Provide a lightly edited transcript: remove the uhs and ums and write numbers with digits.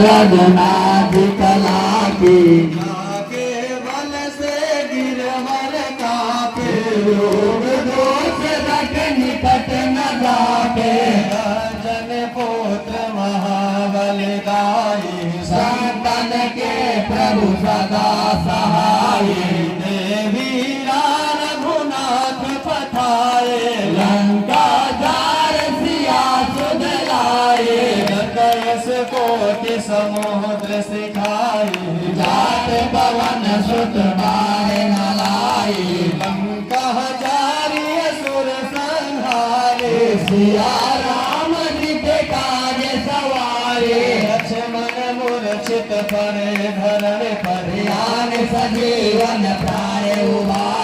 रघुनाथ कला की केवल से गिरवर कापे रोग दोष रख निकट न जाके जन पुत्र महाबल दाई संतन के प्रभु सदा सहाय देवी रघुनाथ पठाए लंका जार सिया सुध लाए कैस कोटि समुद्र सिखाए जात पवन सुत बाण न लाए लंका जारी असुर संहारे सिया राम जी के काज सवारे लक्ष्मण मूर्छित पड़े धरण पर ज्ञान सजीवन प्राण उबारे